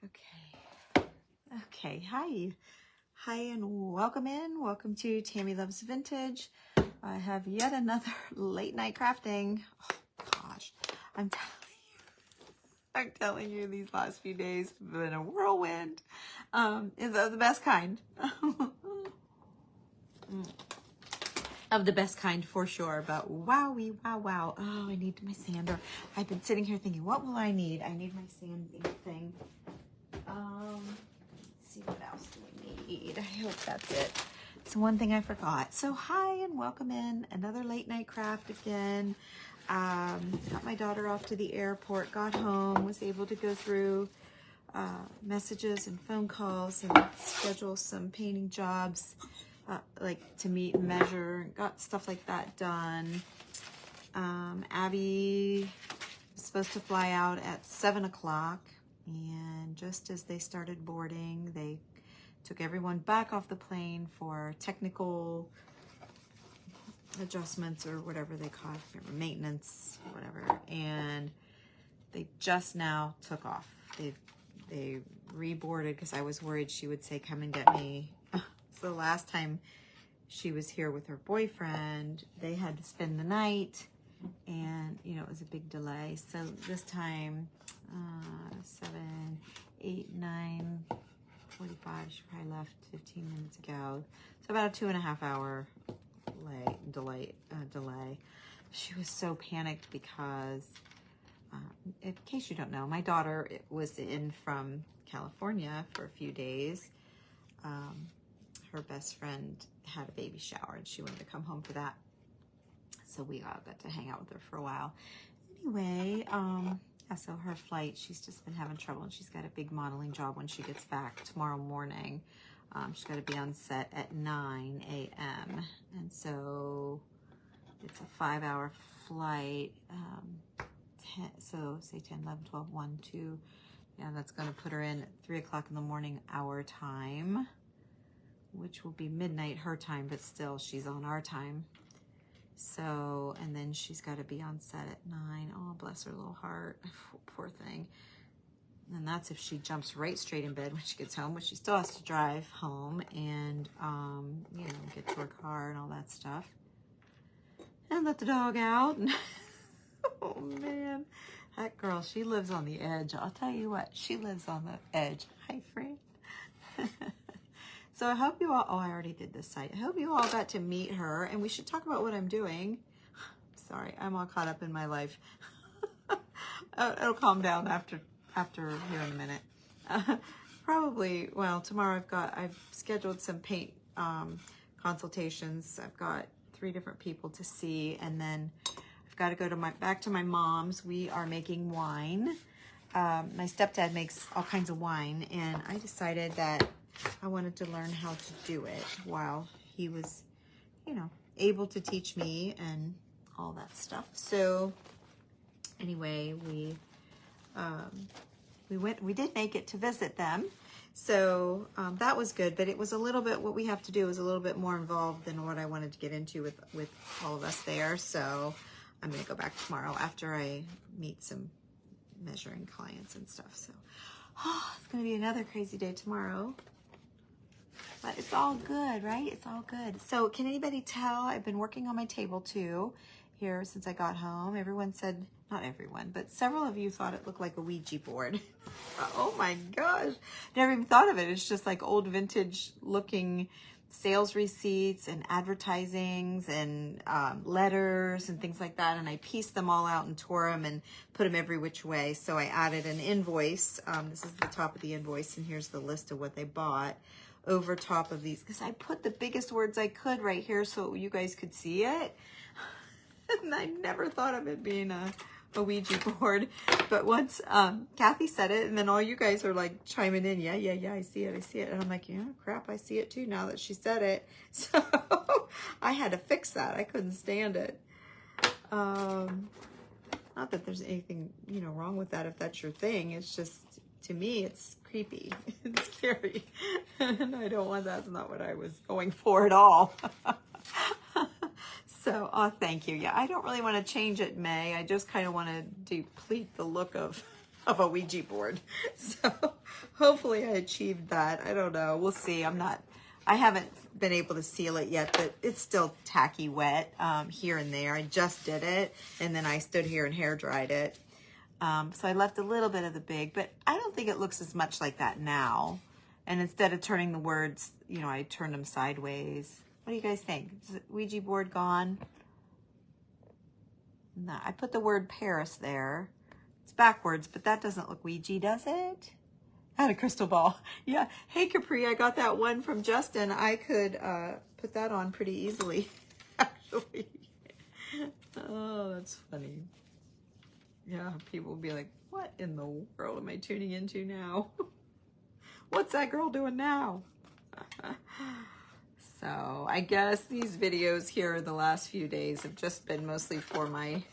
Okay. Okay. Hi. Hi and welcome in. Welcome to Tammy Loves Vintage. I have yet another late night crafting. Oh gosh. I'm telling you these last few days have been a whirlwind. Is of the best kind. Of the best kind for sure, but wowie, wow. Oh, I need my sander. I've been sitting here thinking, what will I need? I need my sanding thing. Let's see, what else do we need? I hope that's it. It's one thing I forgot. So hi and welcome in. Another late night craft again. Got my daughter off to the airport, got home, was able to go through messages and phone calls and schedule some painting jobs. Like to meet and measure, got stuff like that done. Abby was supposed to fly out at 7 o'clock, and just as they started boarding, they took everyone back off the plane for technical adjustments or whatever they call it, maintenance, whatever, and they just now took off. They reboarded because I was worried she would say, come and get me. So the last time she was here with her boyfriend, they had to spend the night, and you know, it was a big delay. So this time, 7, 8, 9, 45, she probably left 15 minutes ago. So about a 2.5 hour delay. She was so panicked because, in case you don't know, my daughter was in from California for a few days. Her best friend had a baby shower and she wanted to come home for that. So we all got to hang out with her for a while. Anyway, yeah, so her flight, she's just been having trouble, and she's got a big modeling job when she gets back tomorrow morning. She's got to be on set at 9 a.m. And so it's a 5-hour flight. So say 10, 11, 12, 1, 2. Yeah, that's going to put her in at 3 o'clock in the morning, our time, which will be midnight her time, but still she's on our time. So, and then she's got to be on set at 9. Oh, bless her little heart. Poor thing. And that's if she jumps right straight in bed when she gets home, but she still has to drive home and, you know, get to her car and all that stuff. And let the dog out. Oh, man. That girl, she lives on the edge. I'll tell you what, she lives on the edge. Hi, friend. So I hope you all, oh, I already did this site. I hope you all got to meet her, and we should talk about what I'm doing. Sorry, I'm all caught up in my life. It'll calm down after here in a minute. Probably, well, tomorrow I've scheduled some paint consultations. I've got 3 different people to see, and then I've got to go to back to my mom's. We are making wine. My stepdad makes all kinds of wine, and I decided that I wanted to learn how to do it while he was, you know, able to teach me and all that stuff. So anyway, we did make it to visit them. So that was good, but it was a little bit, what we have to do is a little bit more involved than what I wanted to get into with all of us there. So I'm going to go back tomorrow after I meet some measuring clients and stuff. So it's going to be another crazy day tomorrow. But it's all good, right? It's all good. So can anybody tell? I've been working on my table too here since I got home. Everyone said, not everyone, but several of you thought it looked like a Ouija board. Oh my gosh. Never even thought of it. It's just like old vintage looking sales receipts and advertisings and letters and things like that. And I pieced them all out and tore them and put them every which way. So I added an invoice. This is the top of the invoice, and here's the list of what they bought over top of these, because I put the biggest words I could right here so you guys could see it. And I never thought of it being a Ouija board. But once Kathy said it, and then all you guys are like chiming in, yeah, I see it. And I'm like, yeah, crap, I see it too now that she said it. So I had to fix that. I couldn't stand it. Not that there's anything, you know, wrong with that if that's your thing. It's just, to me, it's creepy. It's scary. And I don't want, that's not what I was going for at all. So, thank you. Yeah, I don't really want to change it, May. I just kind of want to deplete the look of of a Ouija board. So hopefully I achieved that. I don't know. We'll see. I haven't been able to seal it yet, but it's still tacky wet here and there. I just did it, and then I stood here and hair dried it. So I left a little bit of the big, but I don't think it looks as much like that now. And instead of turning the words, you know, I turned them sideways. What do you guys think? Is the Ouija board gone? No, I put the word Paris there. It's backwards, but that doesn't look Ouija, does it? I had a crystal ball. Yeah. Hey, Capri, I got that one from Justin. I could put that on pretty easily, actually. Oh, that's funny. Yeah, people will be like, what in the world am I tuning into now? What's that girl doing now? So I guess these videos here the last few days have just been mostly for my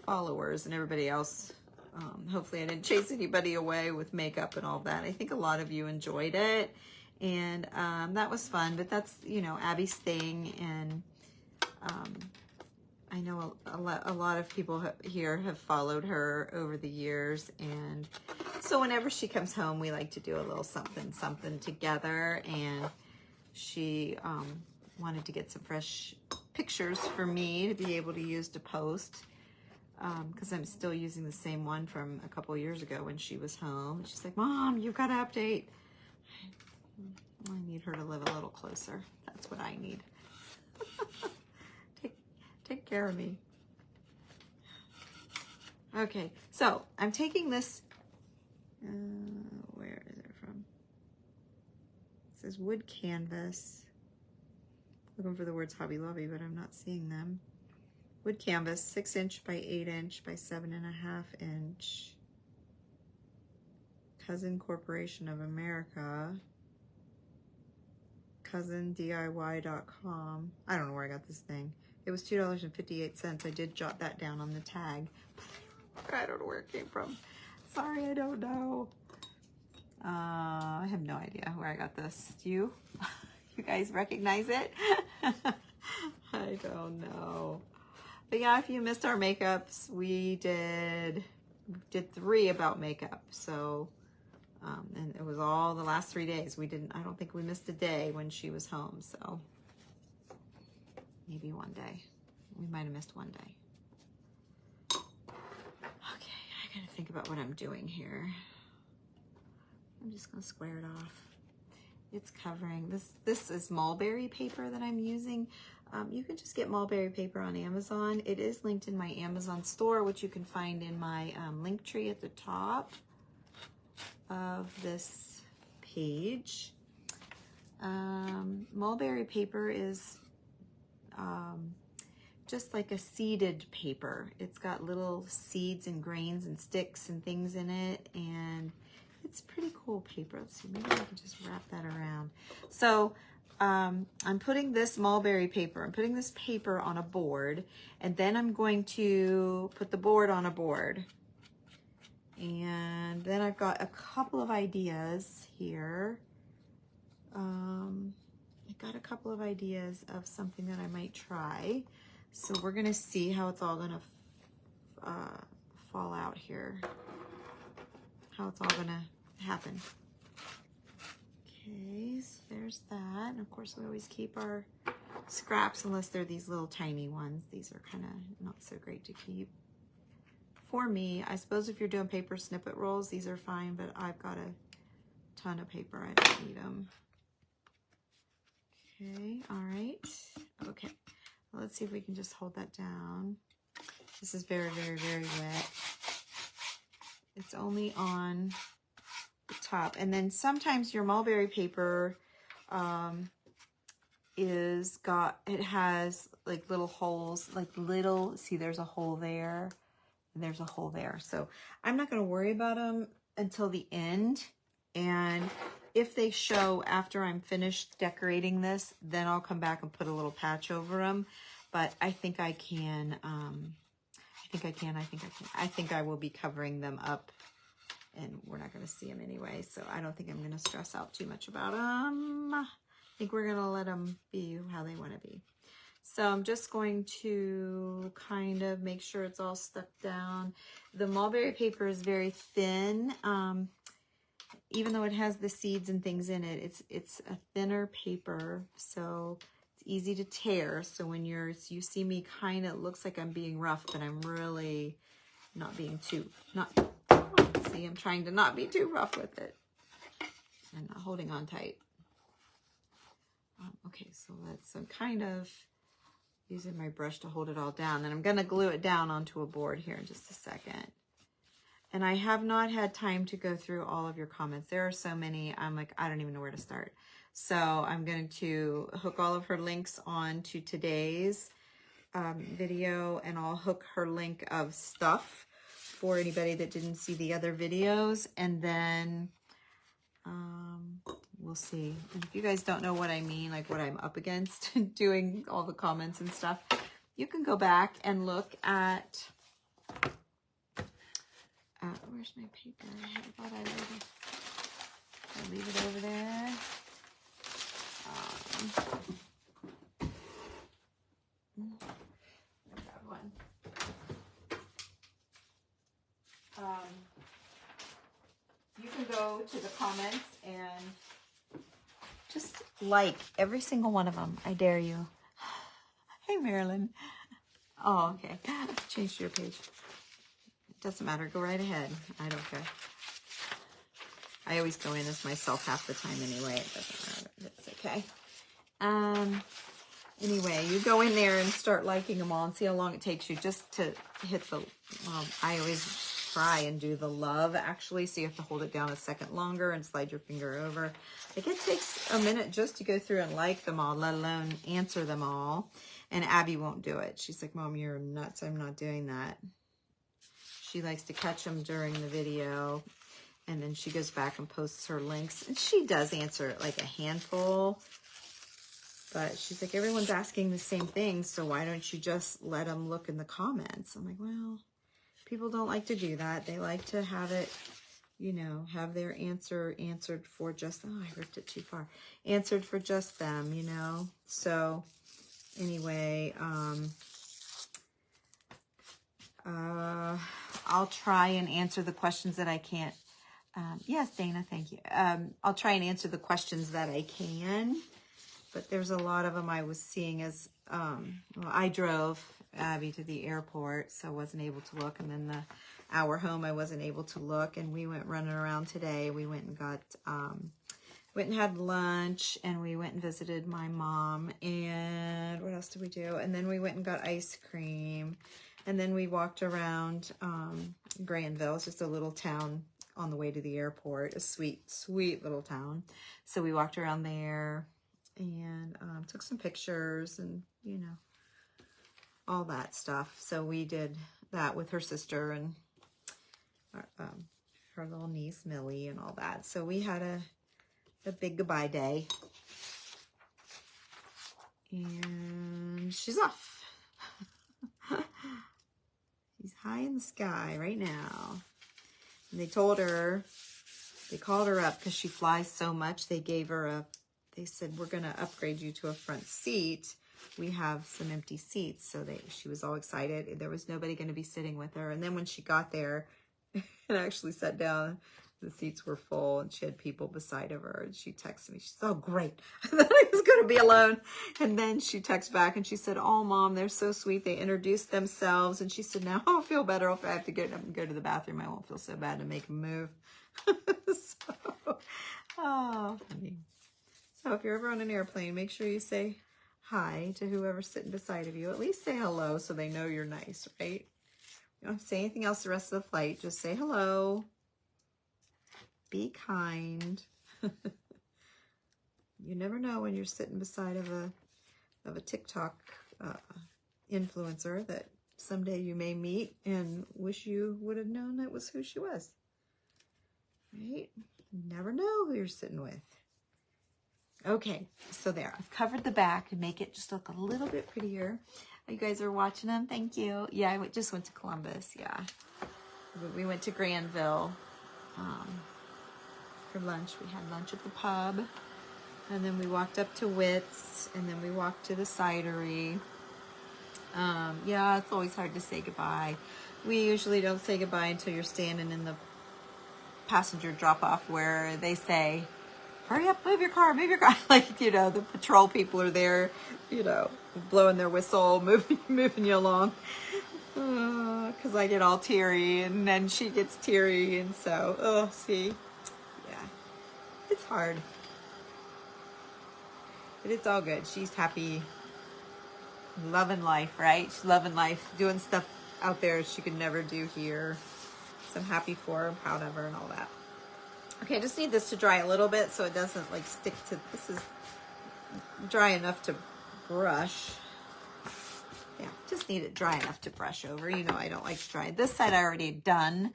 followers and everybody else. Hopefully I didn't chase anybody away with makeup and all that. I think a lot of you enjoyed it, and that was fun, but that's, you know, Abby's thing, and I know a lot of people here have followed her over the years, and so whenever she comes home, we like to do a little something together, and she wanted to get some fresh pictures for me to be able to use to post, because I'm still using the same one from a couple years ago when she was home. She's like, Mom, you've got to update. I need her to live a little closer. That's what I need. Take care of me. Okay, so I'm taking this, where is it from? It says wood canvas. Looking for the words Hobby Lobby, but I'm not seeing them. Wood canvas, 6" by 8" by 7.5". Cousin Corporation of America. CousinDIY.com. I don't know where I got this thing. It was $2.58. I did jot that down on the tag. I don't know where it came from. Sorry, I don't know. I have no idea where I got this. Do you? You guys recognize it? I don't know. But yeah, if you missed our makeups, we did 3 about makeup. So, and it was all the last 3 days. I don't think we missed a day when she was home. So maybe one day. We might have missed one day. Okay, I gotta think about what I'm doing here. I'm just gonna square it off. It's covering, this is mulberry paper that I'm using. You can just get mulberry paper on Amazon. It is linked in my Amazon store, which you can find in my link tree at the top of this page. Mulberry paper is just like a seeded paper. It's got little seeds and grains and sticks and things in it, and it's pretty cool paper. Let's see, maybe I can just wrap that around. So I'm putting this mulberry paper, I'm putting this paper on a board, and then I'm going to put the board on a board. And then I've got a couple of ideas here. I've got a couple of ideas of something that I might try. So we're gonna see how it's all gonna fall out here. How it's all gonna happen. Okay, so there's that. And of course we always keep our scraps unless they're these little tiny ones. These are kind of not so great to keep. For me, I suppose if you're doing paper snippet rolls, these are fine, but I've got a ton of paper. I don't need them. Okay, all right. Okay, well, let's see if we can just hold that down. This is very, very, very wet. It's only on the top. And then sometimes your mulberry paper it has like little holes, like little, see there's a hole there, and there's a hole there. So I'm not gonna worry about them until the end. And if they show after I'm finished decorating this, then I'll come back and put a little patch over them. But I think I can, I think I will be covering them up, and we're not going to see them anyway, so I don't think I'm going to stress out too much about them. I think we're going to let them be how they want to be. So I'm just going to kind of make sure it's all stuck down. The mulberry paper is very thin. Even though it has the seeds and things in it, it's a thinner paper, so it's easy to tear. So when you see me kind of, looks like I'm being rough, but I'm really not being too, see, I'm trying to not be too rough with it. And not holding on tight. Okay, so I'm kind of using my brush to hold it all down. And I'm going to glue it down onto a board here in just a second. And I have not had time to go through all of your comments. There are so many, I'm like, I don't even know where to start. So I'm going to hook all of her links on to today's video, and I'll hook her link of stuff for anybody that didn't see the other videos. And then we'll see. And if you guys don't know what I mean, like what I'm up against doing all the comments and stuff, you can go back and look at, where's my paper? I thought I would. I'll leave it over there. I got one. You can go to the comments and just like every single one of them. I dare you. Hey, Marilyn. Oh, okay. Change your page. It doesn't matter. Go right ahead. I don't care. I always go in as myself half the time anyway. It doesn't matter. It's okay. Anyway, you go in there and start liking them all and see how long it takes you just to hit the, well, I always try and do the love actually, so you have to hold it down a second longer and slide your finger over. Like, it takes a minute just to go through and like them all, let alone answer them all. And Abby won't do it. She's like, Mom, you're nuts. I'm not doing that. She likes to catch them during the video, and then she goes back and posts her links. And she does answer like a handful, but she's like, everyone's asking the same thing, so why don't you just let them look in the comments? I'm like, well, people don't like to do that. They like to have it, you know, have their answer answered for just, oh, I ripped it too far. Answered for just them, you know? So anyway, I'll try and answer the questions that I can't. Yes, Dana, thank you. I'll try and answer the questions that I can, but there's a lot of them I was seeing as, well, I drove Abby to the airport, so I wasn't able to look. And then the hour home, I wasn't able to look. And we went running around today. We went and got, went and had lunch, and we went and visited my mom. And what else did we do? And then we went and got ice cream. And then we walked around Granville. It's just a little town on the way to the airport. A sweet, sweet little town. So we walked around there and took some pictures and, you know, all that stuff. So we did that with her sister and her little niece, Millie, and all that. So we had a big goodbye day. And she's off. She's high in the sky right now. And they told her, they called her up because she flies so much. They gave her they said, we're going to upgrade you to a front seat. We have some empty seats. So she was all excited. There was nobody going to be sitting with her. And then when she got there and actually sat down, the seats were full and she had people beside of her. And she texted me. She said, oh, great. I thought I was going to be alone. And then she texted back and she said, oh, Mom, they're so sweet. They introduced themselves. And she said, now I'll feel better if I have to get up and go to the bathroom. I won't feel so bad to make them move. Oh, funny. So if you're ever on an airplane, make sure you say hi to whoever's sitting beside of you. At least say hello so they know you're nice, right? You don't have to say anything else the rest of the flight. Just say hello. Be kind. You never know when you're sitting beside of a TikTok influencer that someday you may meet and wish you would have known that was who she was. Right? You never know who you're sitting with. Okay, so there. I've covered the back to make it just look a little bit prettier. You guys are watching them. Thank you. Yeah, I just went to Columbus. Yeah. We went to Granville for lunch. We had lunch at the pub. And then we walked up to Witt's. And then we walked to the cidery. Yeah, it's always hard to say goodbye. We usually don't say goodbye until you're standing in the passenger drop-off where they say, hurry up, move your car. Like, you know, the patrol people are there, you know, blowing their whistle, moving you along. Because I get all teary, and then she gets teary, and so, see, yeah, it's hard. But it's all good. She's happy, loving life, right? She's loving life, doing stuff out there she could never do here. So I'm happy for her, proud of her, and all that. Okay, I just need this to dry a little bit so it doesn't like stick to, this is dry enough to brush. Yeah, just need it dry enough to brush over. You know, I don't like to dry. This side I already done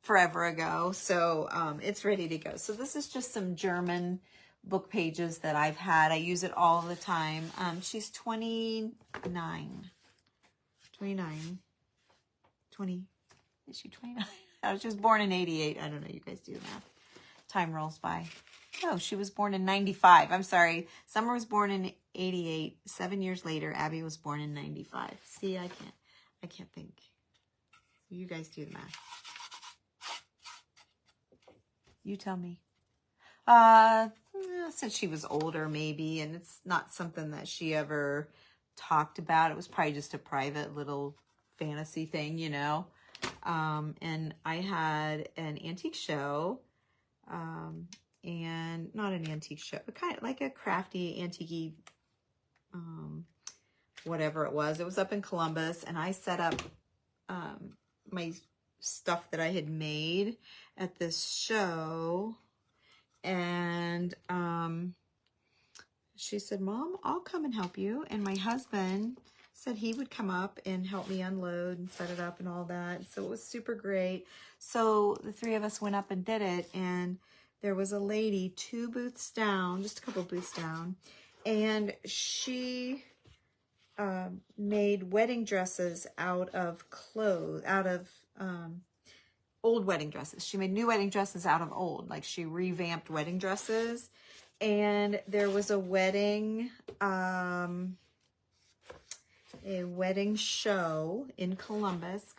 forever ago, so it's ready to go. So this is just some German book pages that I've had. I use it all the time. She's 29. Is she 29? She was born in 88. I don't know. You guys do the math. Time rolls by. No, she was born in 95. I'm sorry. Summer was born in 88. 7 years later, Abby was born in 95. See, I can't think. You guys do the math. You tell me. Since she was older, maybe, and it's not something that she ever talked about. It was probably just a private little fantasy thing, you know. And I had an antique show, and not an antique show, but kind of like a crafty, antique-y, whatever it was. It was up in Columbus, and I set up my stuff that I had made at this show. And she said, Mom, I'll come and help you. And my husband said he would come up and help me unload and set it up and all that. So it was super great. So the three of us went up and did it. And there was a lady 2 booths down, just a couple booths down. And she made wedding dresses out of clothes, old wedding dresses. She made new wedding dresses out of old. Like, she revamped wedding dresses. And there was a wedding show in Columbus,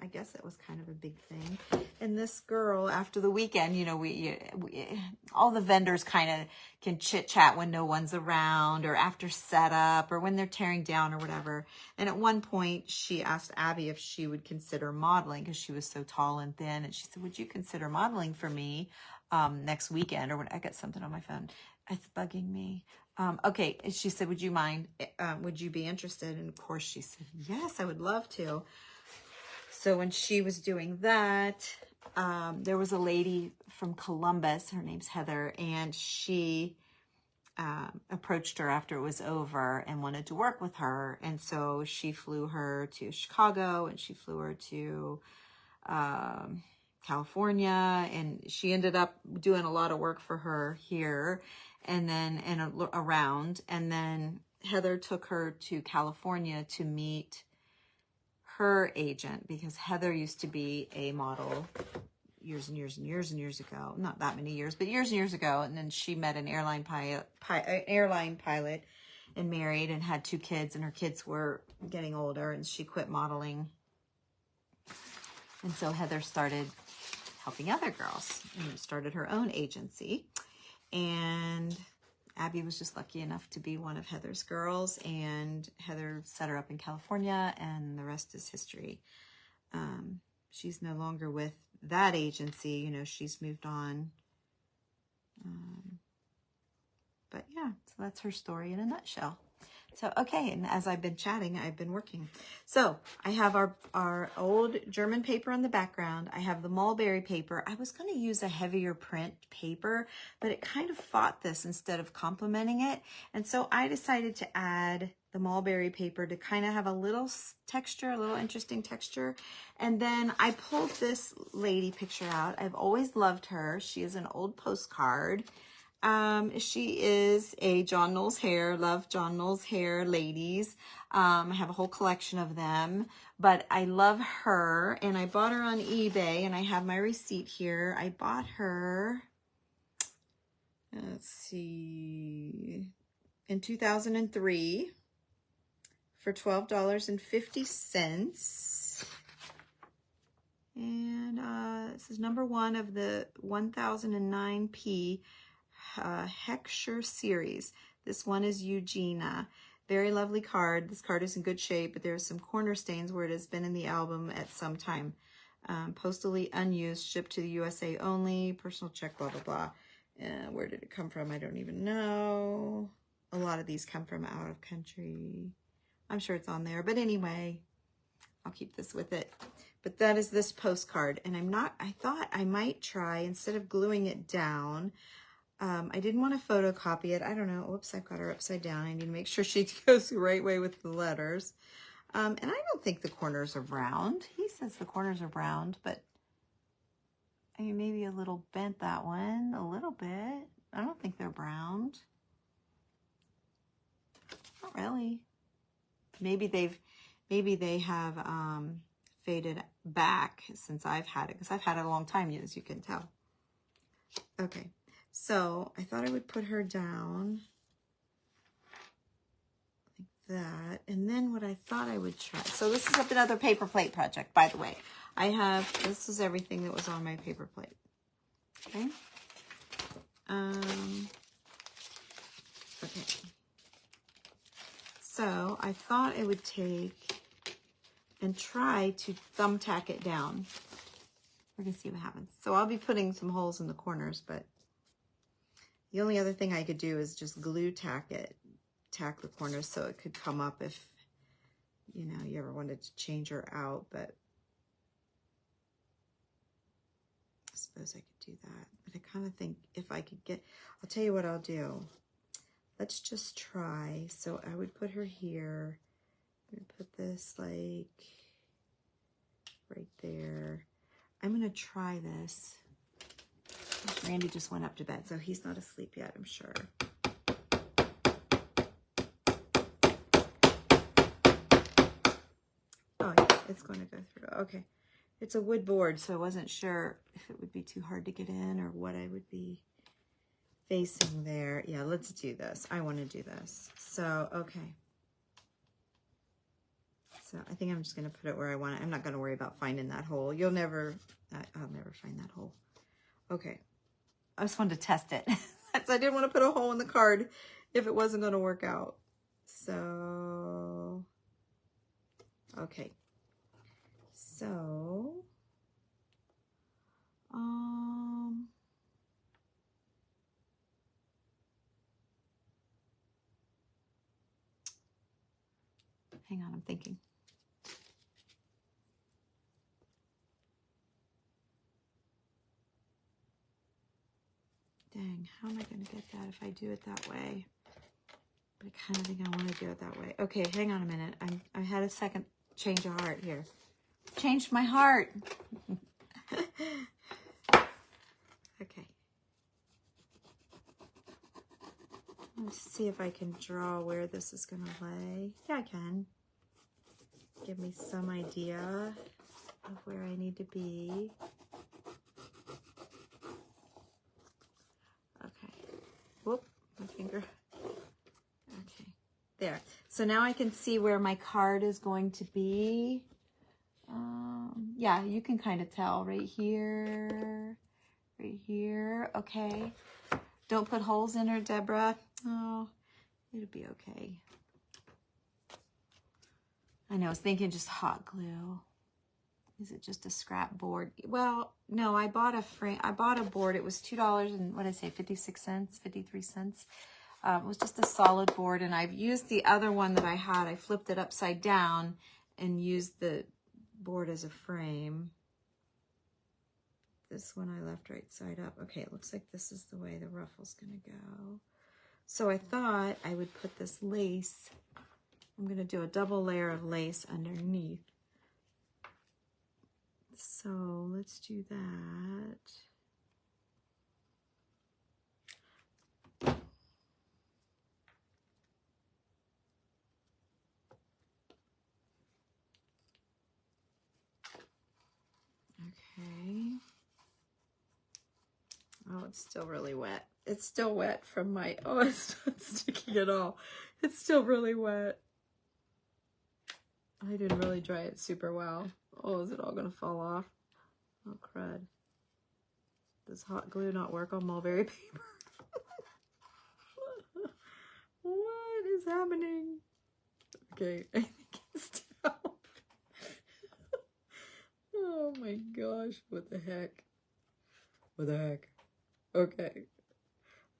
I guess it was kind of a big thing. And this girl, after the weekend, you know, we all the vendors kind of can chit chat when no one's around, or after setup, or when they're tearing down or whatever. And at one point she asked Abby if she would consider modeling, because she was so tall and thin. And she said, would you consider modeling for me next weekend? Or when I got something on my phone, it's bugging me. Okay. She said, would you mind? Would you be interested? And of course she said, yes, I would love to. So when she was doing that, there was a lady from Columbus, her name's Heather, and she approached her after it was over and wanted to work with her. And so she flew her to Chicago, and she flew her to California, and she ended up doing a lot of work for her here and then around. And then Heather took her to California to meet her agent, because Heather used to be a model years and years and years and years ago. Not that many years, but years and years ago. And then she met an airline pilot and married and had 2 kids, and her kids were getting older, and she quit modeling. And so Heather started helping other girls and started her own agency. And Abby was just lucky enough to be one of Heather's girls, and Heather set her up in California, and the rest is history. She's no longer with that agency, you know, she's moved on. But yeah, so that's her story in a nutshell. So, okay, and as I've been chatting, I've been working. So I have our old German paper in the background. I have the mulberry paper. I was going to use a heavier print paper, but it kind of fought this instead of complementing it. And so I decided to add the mulberry paper to kind of have a little texture, a little interesting texture. And then I pulled this lady picture out. I've always loved her. She is an old postcard. She is a John Knowles Hair, love John Knowles Hair ladies. I have a whole collection of them, but I love her, and I bought her on eBay, and I have my receipt here. I bought her, let's see, in 2003 for $12.50. And this is number 1 of the 1009p Heckscher series. This one is Eugenia. Very lovely card. This card is in good shape, but there's some corner stains where it has been in the album at some time. Postally unused, shipped to the USA only, personal check, blah, blah, blah. Where did it come from? I don't even know. A lot of these come from out of country. I'm sure it's on there, but anyway, I'll keep this with it. But that is this postcard, and I thought I might try, instead of gluing it down, I didn't want to photocopy it. I don't know. Oops, I've got her upside down. I need to make sure she goes the right way with the letters. And I don't think the corners are round. He says the corners are round, but I mean, maybe a little bent, that one, a little bit. I don't think they're browned. Not really. Maybe they have faded back since I've had it, because I've had it a long time, as you can tell. Okay, so I thought I would put her down like that, and then what I thought I would try. So this is another paper plate project, by the way. This is everything that was on my paper plate. Okay. Okay. So I thought I would take and try to thumbtack it down. We're gonna see what happens. So I'll be putting some holes in the corners, but the only other thing I could do is just glue tack the corners so it could come up if, you know, you ever wanted to change her out, but I suppose I could do that. But I kind of think if I could I'll tell you what I'll do. Let's just try. So I would put her here. I'm gonna put this like right there. I'm gonna try this. Randy just went up to bed, so he's not asleep yet, I'm sure. Oh yeah, it's going to go through. Okay. It's a wood board, so I wasn't sure if it would be too hard to get in or what I would be facing there. Yeah, let's do this. I want to do this. So, okay. So I think I'm just going to put it where I want it. I'm not going to worry about finding that hole. I'll never find that hole. Okay. I just wanted to test it. So I didn't want to put a hole in the card if it wasn't going to work out. So, okay. So, hang on, I'm thinking. Dang, how am I going to get that if I do it that way? But I kind of think I want to do it that way. Okay, hang on a minute. I had a second change of heart here. Changed my heart. Okay. Let's see if I can draw where this is going to lay. Yeah, I can. Give me some idea of where I need to be. Okay. Whoop, my finger. Okay, there. So now I can see where my card is going to be. Yeah, you can kind of tell right here, right here. Okay. Don't put holes in her, Deborah. Oh, it'll be okay. I know, I was thinking just hot glue. Is it just a scrap board? Well, no, I bought a frame. I bought a board. It was $2 and what did I say, 56 cents, 53 cents. It was just a solid board, and I've used the other one that I had. I flipped it upside down and used the board as a frame. This one I left right side up. Okay, it looks like this is the way the ruffle's gonna go. So I thought I would put this lace. I'm gonna do a double layer of lace underneath. So let's do that. Okay. Oh, it's still really wet. It's still wet from my, oh, it's not sticking at all. It's still really wet. I didn't really dry it super well. Oh, is it all gonna fall off? Oh, crud. Does hot glue not work on mulberry paper? What is happening? Okay, I think it's down. Oh my gosh, what the heck? What the heck? Okay.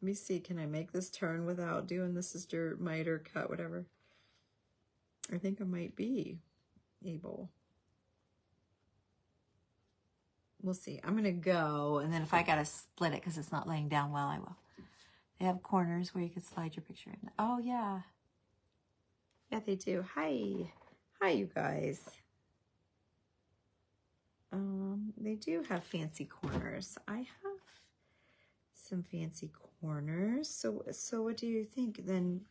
Let me see, can I make this turn without doing the sister miter cut, whatever? I think I might be able. We'll see. I'm gonna go, and then if I gotta split it because it's not laying down well, I will. They have corners where you can slide your picture in. Oh yeah. Yeah, they do. Hi. Hi, you guys. They do have fancy corners. I have some fancy corners. So what do you think? Then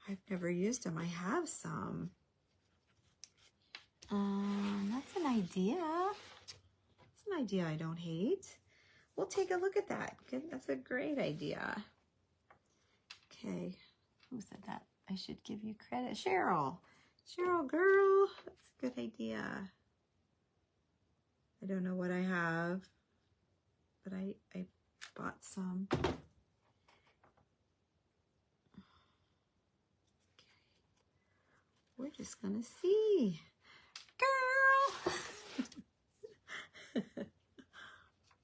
I've never used them. I have some. That's an idea. That's an idea I don't hate. We'll take a look at that. Good. That's a great idea. Okay. Who said that? I should give you credit. Cheryl. Cheryl, girl. That's a good idea. I don't know what I have, but I bought some. Okay. We're just gonna see. Girl!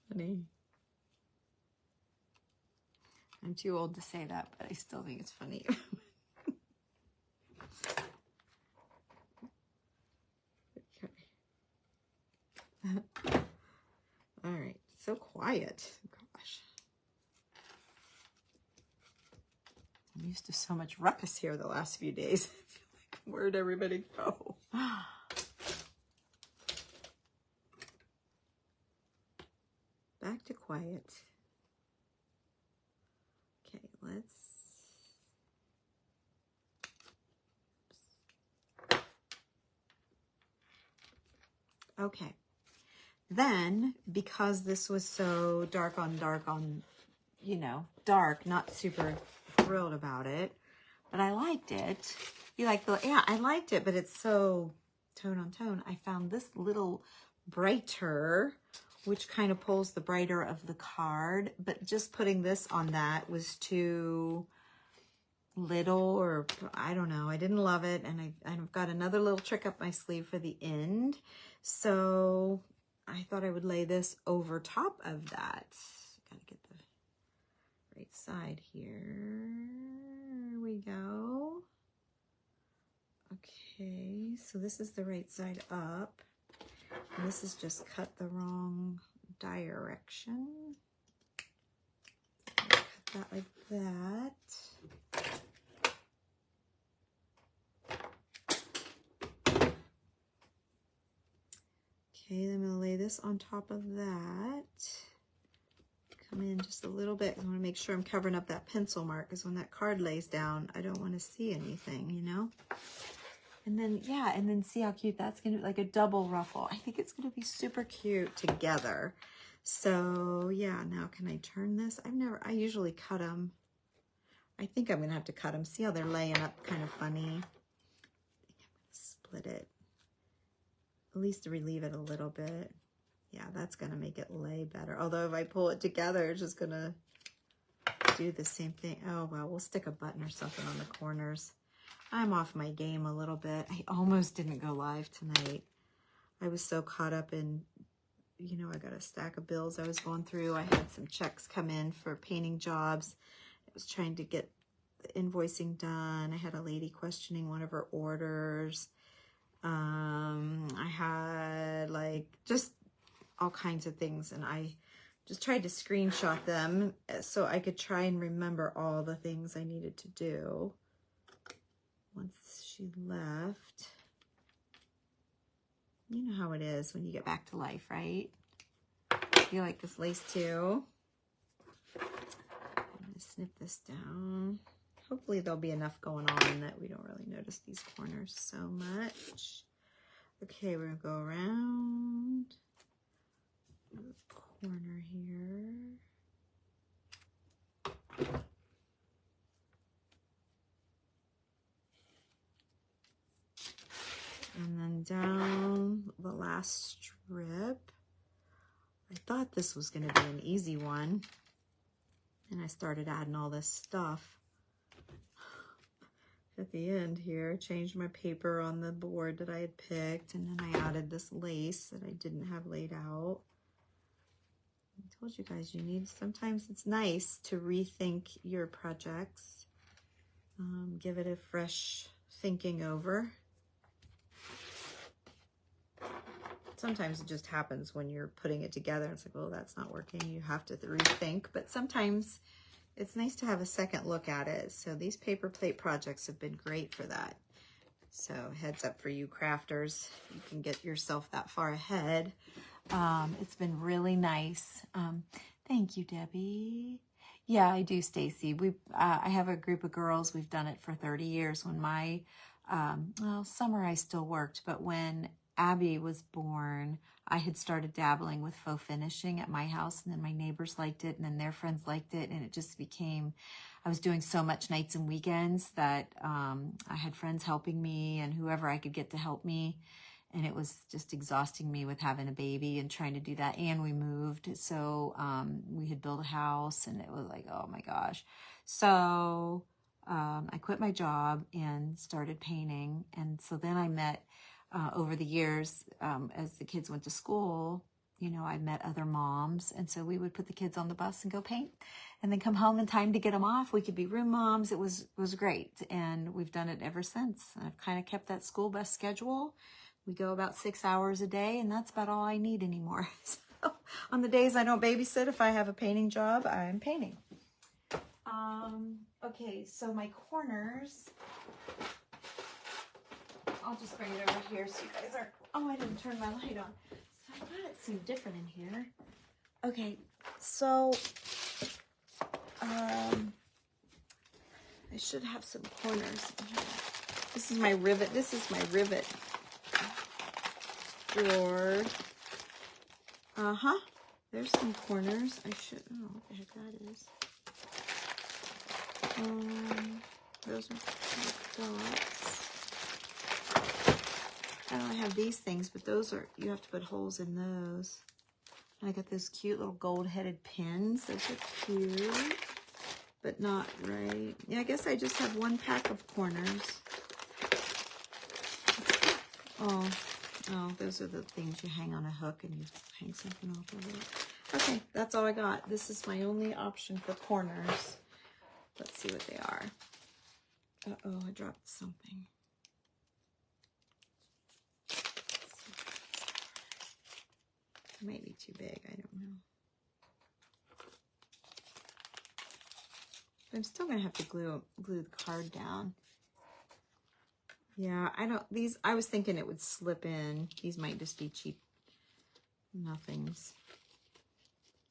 Funny. I'm too old to say that, but I still think it's funny. All right, so quiet. Gosh. I'm used to so much ruckus here the last few days. I feel like, where'd everybody go? Back to quiet. Okay, let's... Okay. Then, because this was so dark on, you know, dark, not super thrilled about it, but I liked it. You like the, yeah, I liked it, but it's so tone on tone. I found this little brighter, which kind of pulls the brighter of the card, but just putting this on that was too little, or I don't know. I didn't love it, and I've got another little trick up my sleeve for the end. So I thought I would lay this over top of that. Gotta get the right side here. There we go. Okay, so this is the right side up. And this is just cut the wrong direction. Cut that like that. Okay, then I'm going to lay this on top of that. Come in just a little bit. I want to make sure I'm covering up that pencil mark, because when that card lays down, I don't want to see anything, you know? And then, yeah, and then see how cute that's going to be, like a double ruffle. I think it's going to be super cute together. So, yeah, now can I turn this? I usually cut them. I think I'm going to have to cut them. See how they're laying up kind of funny? I think I'm going to split it. At least to relieve it a little bit. Yeah, that's going to make it lay better. Although if I pull it together, it's just going to do the same thing. Oh, well, we'll stick a button or something on the corners. I'm off my game a little bit. I almost didn't go live tonight. I was so caught up in, you know, I got a stack of bills I was going through. I had some checks come in for painting jobs. I was trying to get the invoicing done. I had a lady questioning one of her orders. I had like just all kinds of things, and I just tried to screenshot them so I could try and remember all the things I needed to do once she left. You know how it is when you get back to life, right? You like this lace too. I'm gonna snip this down. Hopefully there'll be enough going on that we don't really notice these corners so much. Okay, we're gonna go around the corner here. And down the last strip. I thought this was going to be an easy one. And I started adding all this stuff. At the end here, changed my paper on the board that I had picked, and then I added this lace that I didn't have laid out. I told you guys sometimes it's nice to rethink your projects. Give it a fresh thinking over. Sometimes it just happens when you're putting it together. It's like, oh, that's not working. You have to rethink, but sometimes it's nice to have a second look at it. So these paper plate projects have been great for that. So heads up for you crafters, you can get yourself that far ahead. It's been really nice. Thank you, Debbie. Yeah, I do, Stacy. I have a group of girls. We've done it for 30 years. When my, summer I still worked, but when Abby was born, I had started dabbling with faux finishing at my house, and then my neighbors liked it, and then their friends liked it, and it just became, I was doing so much nights and weekends that I had friends helping me and whoever I could get to help me, and it was just exhausting me with having a baby and trying to do that, and we moved, so we had built a house, and it was like, oh my gosh. So I quit my job and started painting, and so then I met over the years, as the kids went to school, you know, I met other moms. And so we would put the kids on the bus and go paint and then come home in time to get them off. We could be room moms. It was great. And we've done it ever since. I've kind of kept that school bus schedule. We go about 6 hours a day, and that's about all I need anymore. So on the days I don't babysit, if I have a painting job, I'm painting. Okay, so my corners, I'll just bring it over here so you guys aren't, oh, I didn't turn my light on. So I thought it seemed different in here. Okay, so I should have some corners in here. This is my rivet drawer. There's some corners. I don't know what the heck that is. Those are dots. I don't have these things, but those are, you have to put holes in those. And I got those cute little gold-headed pins. Those are cute, but not right. Yeah, I guess I just have one pack of corners. Oh, those are the things you hang on a hook and you hang something off of it. Okay, that's all I got. This is my only option for corners. Let's see what they are. Uh-oh, I dropped something. It might be too big, I don't know. I'm still gonna have to glue the card down. Yeah, I was thinking it would slip in. These might just be cheap nothings.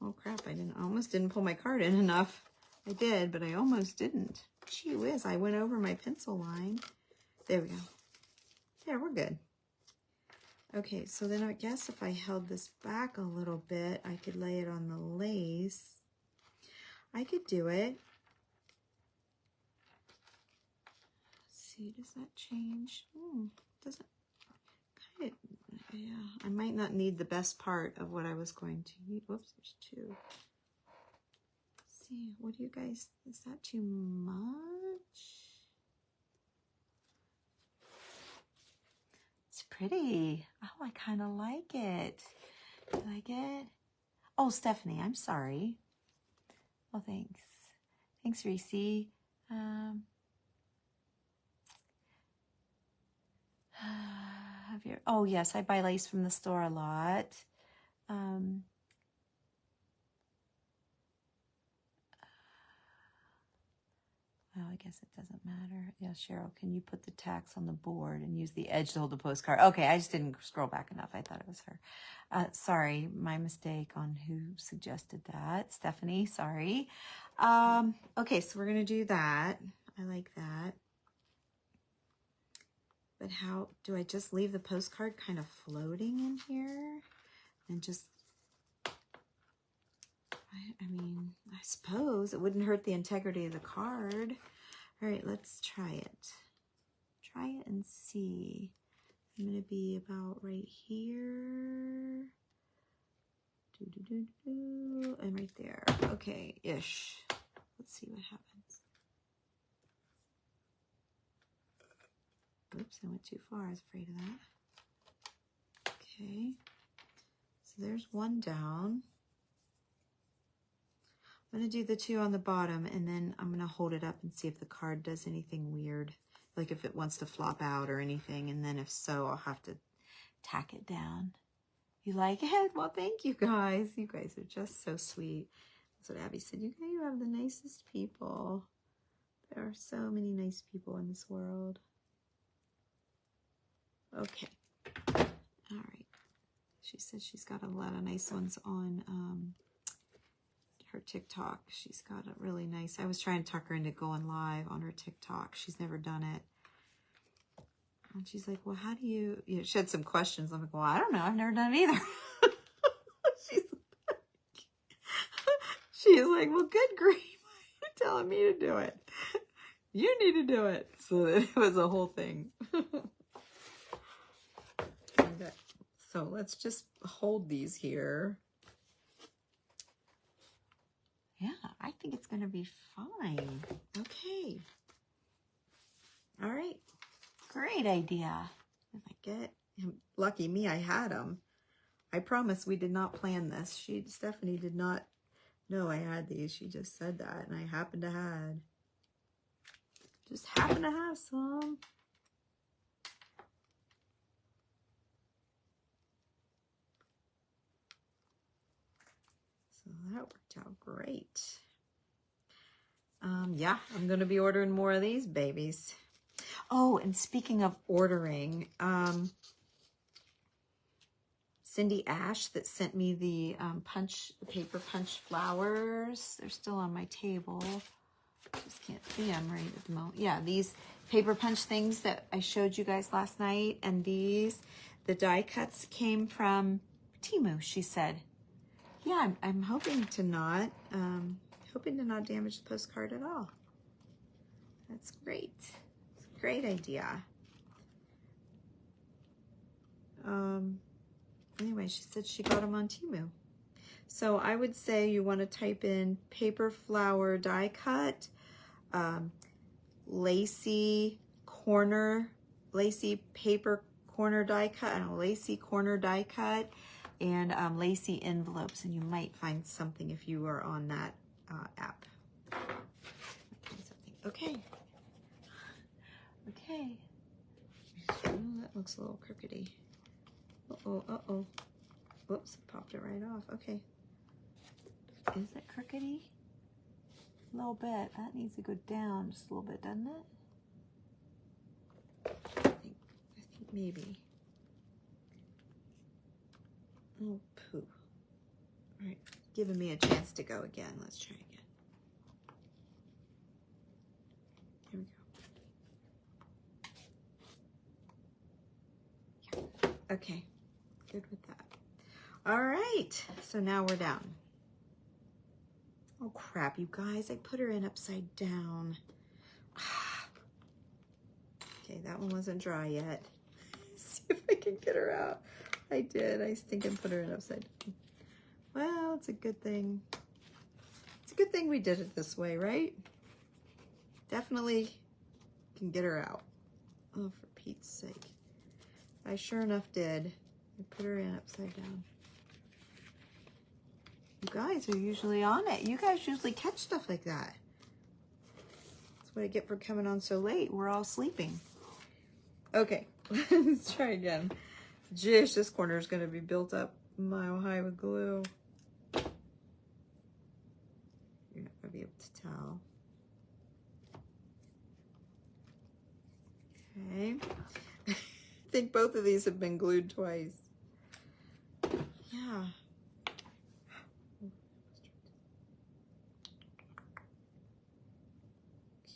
Oh crap, I almost didn't pull my card in enough. I did, but I almost didn't. Gee whiz, I went over my pencil line. There we go. There, we're good. Okay, so then I guess if I held this back a little bit, I could lay it on the lace. I could do it. Let's see, does that change? Doesn't. Kind of, yeah, I might not need the best part of what I was going to use. Whoops, there's two. Let's see, what do you guys, is that too much? It's pretty. Oh, I kind of like it. You like it? Oh, Stephanie, I'm sorry. Oh, thanks. Thanks, Reese. Oh, yes, I buy lace from the store a lot. Well, I guess it doesn't matter. Yeah, Cheryl, can you put the tacks on the board and use the edge to hold the postcard? Okay, I just didn't scroll back enough. I thought it was her. Sorry, my mistake on who suggested that. Stephanie, sorry. Okay, so we're going to do that. I like that. But how, do I just leave the postcard kind of floating in here? And just, I mean, I suppose it wouldn't hurt the integrity of the card. All right, let's try it. Try it and see. I'm going to be about right here. And right there. Okay, ish. Let's see what happens. Oops, I went too far. I was afraid of that. Okay. So there's one down. I'm going to do the two on the bottom, and then I'm going to hold it up and see if the card does anything weird. Like if it wants to flop out or anything. And then if so, I'll have to tack it down. You like it? Well, thank you guys. You guys are just so sweet. That's what Abby said. You have the nicest people. There are so many nice people in this world. Okay. All right. She says she's got a lot of nice ones on her TikTok. She's got a really nice. I was trying to tuck her into going live on her TikTok. She's never done it. And she's like, well, how do you know, she had some questions. I'm like, well, I don't know. I've never done it either. she's like, well, good grief. You're telling me to do it. You need to do it. So it was a whole thing. Okay. So let's just hold these here. Yeah, I think it's going to be fine. Okay. All right. Great idea. If I get him, lucky me, I had them. I promise we did not plan this. Stephanie did not know I had these. She just said that, and I happened to have some. So that worked out great. Yeah, I'm going to be ordering more of these babies. Oh, and speaking of ordering, Cindy Ash that sent me the paper punch flowers. They're still on my table. Just can't see them right at the moment. Yeah, these paper punch things that I showed you guys last night, and the die cuts came from Temu, she said. Yeah, I'm hoping to not damage the postcard at all. That's great. It's a great idea. Anyway, she said she got them on Temu. So I would say you want to type in paper flower die cut, lacy paper corner die cut, and a lacy corner die cut, and lacy envelopes, and you might find something if you are on that app. Okay. Okay. Oh, that looks a little crookedy. Uh-oh, uh-oh. Whoops, popped it right off. Okay. Is it crookedy? A little bit. That needs to go down just a little bit, doesn't it? I think maybe. Oh, poo. All right, giving me a chance to go again. Let's try again. Here we go. Yeah. Okay, good with that. All right, so now we're down. Oh crap, you guys, I put her in upside down. Okay, that one wasn't dry yet. See if I can get her out. I did, I think I put her in upside down. Well, it's a good thing. It's a good thing we did it this way, right? Definitely can get her out. Oh, for Pete's sake. I sure enough did. I put her in upside down. You guys are usually on it. You guys usually catch stuff like that. That's what I get for coming on so late. We're all sleeping. Okay, let's try again. Jish, this corner is going to be built up a mile high with glue. You're not going to be able to tell. Okay. I think both of these have been glued twice. Yeah.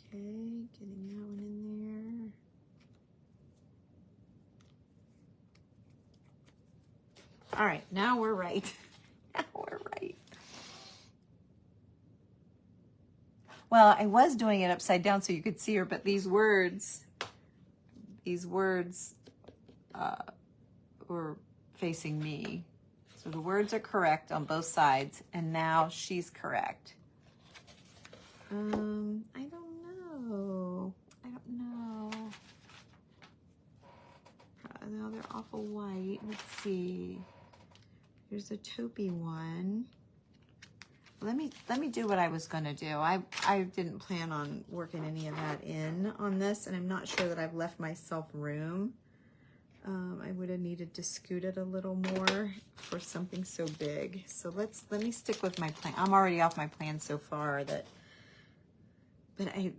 Okay, getting that one in there. All right, now we're right. Now we're right. Well, I was doing it upside down so you could see her, but these words were facing me. So the words are correct on both sides, and now she's correct. I don't know. I don't know. Now they're awful white. Let's see. Here's a taupey one. Let me do what I was gonna do. I didn't plan on working any of that in on this, and I'm not sure that I've left myself room. I would have needed to scoot it a little more for something so big. So let me stick with my plan. I'm already off my plan so far but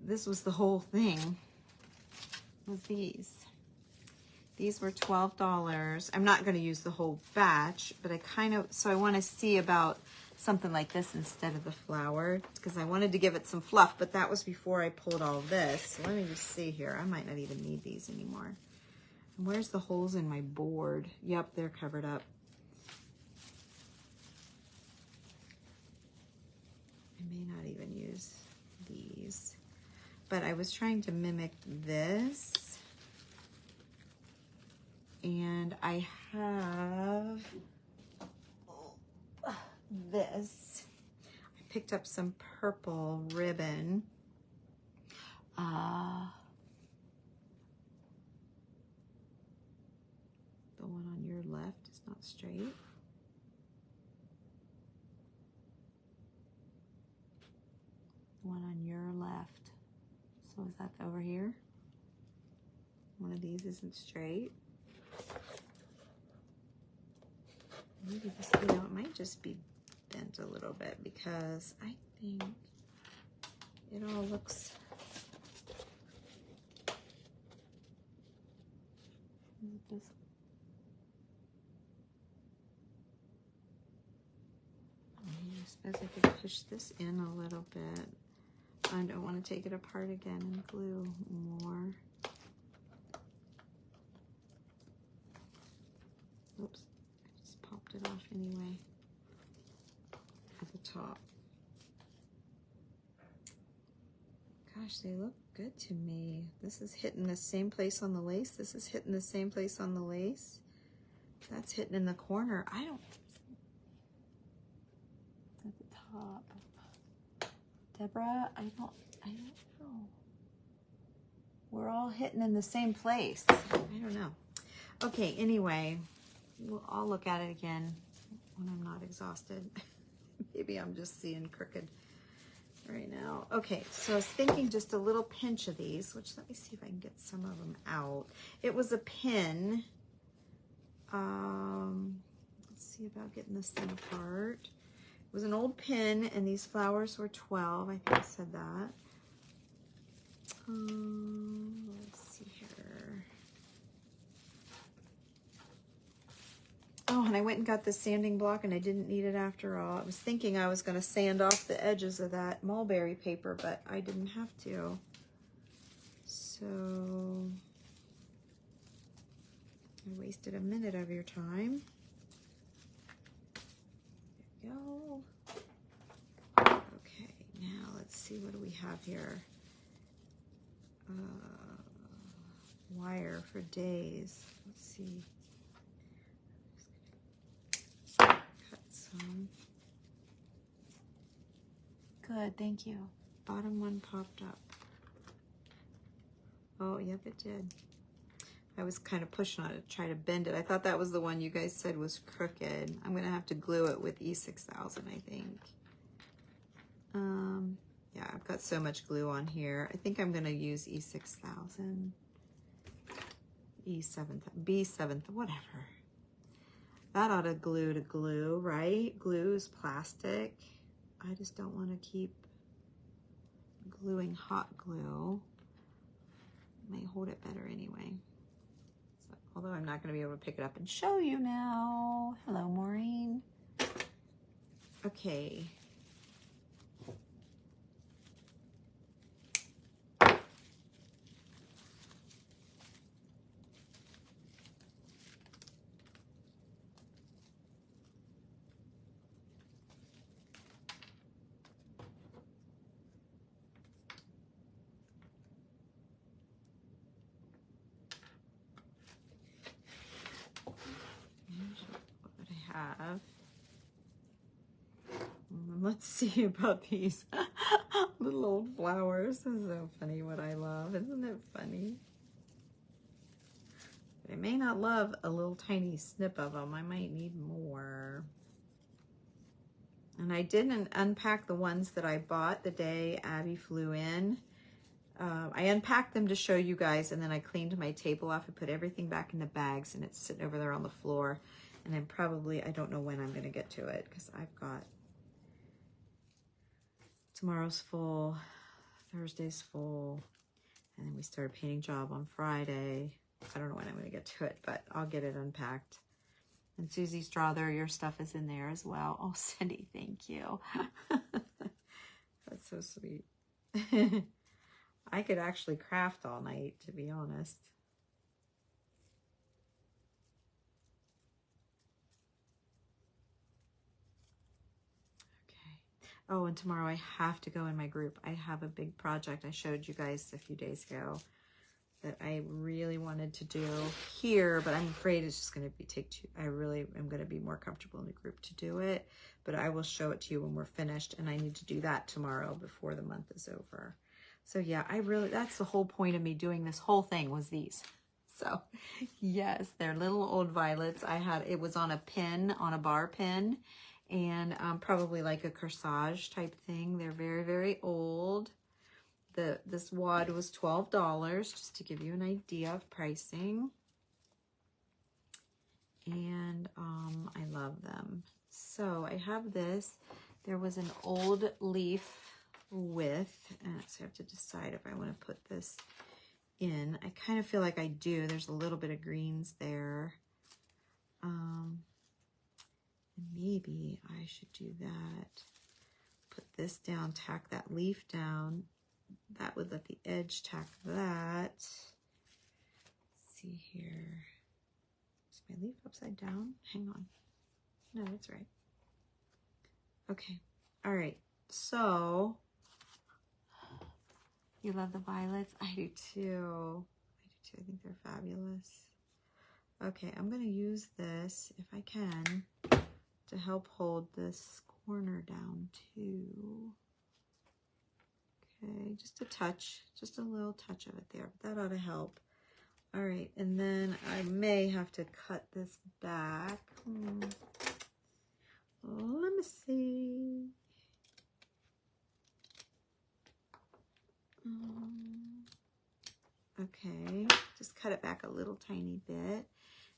this was the whole thing, was these. These were $12. I'm not gonna use the whole batch, but I wanna see about something like this instead of the flower, because I wanted to give it some fluff, but that was before I pulled all this. So let me just see here. I might not even need these anymore. And where's the holes in my board? Yep, they're covered up. I may not even use these, but I was trying to mimic this. And I have this. I picked up some purple ribbon. The one on your left is not straight. The one on your left. So is that over here? One of these isn't straight. Maybe this, it might just be bent a little bit, because I think it all looks, I suppose I could push this in a little bit. I don't want to take it apart again and glue more. Oops, I just popped it off anyway at the top. Gosh, they look good to me. This is hitting the same place on the lace. This is hitting the same place on the lace. That's hitting in the corner. I don't, at the top. Deborah, I don't know. We're all hitting in the same place. I don't know. Okay, anyway, I'll look at it again when I'm not exhausted. Maybe I'm just seeing crooked right now. Okay, so I was thinking just a little pinch of these, which let me see if I can get some of them out. It was a pin. Let's see about getting this thing apart. It was an old pin, and these flowers were 12. I think I said that. Let's see here. Oh, and I went and got the sanding block, and I didn't need it after all. I was thinking I was going to sand off the edges of that mulberry paper, but I didn't have to. So I wasted a minute of your time. There we go. Okay, now let's see, what do we have here? Wire for days. Let's see. Cut some. Good, thank you. Bottom one popped up. Oh, yep, it did. I was kind of pushing on it to try to bend it. I thought that was the one you guys said was crooked. I'm gonna have to glue it with E6000, I think. Yeah, I've got so much glue on here. I think I'm gonna use E6000, E7, B7, whatever. That ought to glue, right? Glue is plastic. I just don't want to keep gluing hot glue. May hold it better anyway. So, although I'm not going to be able to pick it up and show you now. Hello, Maureen. Okay. Let's see about these little old flowers. This is so funny what I love. Isn't it funny? But I may not love a little tiny snip of them. I might need more. And I didn't unpack the ones that I bought the day Abby flew in. I unpacked them to show you guys, and then I cleaned my table off and put everything back in the bags, and it's sitting over there on the floor. And I'm probably, I don't know when I'm going to get to it, because I've got tomorrow's full, Thursday's full, and then we start a painting job on Friday. I don't know when I'm going to get to it, but I'll get it unpacked. And Susie Strother, your stuff is in there as well. Oh, Cindy, thank you. That's so sweet. I could actually craft all night, to be honest. Okay. Oh, and tomorrow I have to go in my group. I have a big project I showed you guys a few days ago that I really wanted to do here, but I'm afraid it's just going to take too, I really am going to be more comfortable in the group to do it, but I will show it to you when we're finished, and I need to do that tomorrow before the month is over. So yeah, that's the whole point of me doing this whole thing, was these. So yes, they're little old violets. It was on a pin, on a bar pin, and probably like a corsage type thing. They're very, very old. This wad was $12, just to give you an idea of pricing. And I love them. So I have this. There was an old leaf with, and so I have to decide if I want to put this in. I kind of feel like I do. There's a little bit of greens there. Maybe I should do that. Put this down, tack that leaf down. That would let the edge tack that. Let's see here. Is my leaf upside down? Hang on. No, that's right. Okay. All right. So, you love the violets? I do too. I think they're fabulous. Okay, I'm going to use this, if I can, to help hold this corner down too. Okay, just a touch, just a little touch of it there. That ought to help. All right, and then I may have to cut this back. Let me see. Okay, just cut it back a little tiny bit.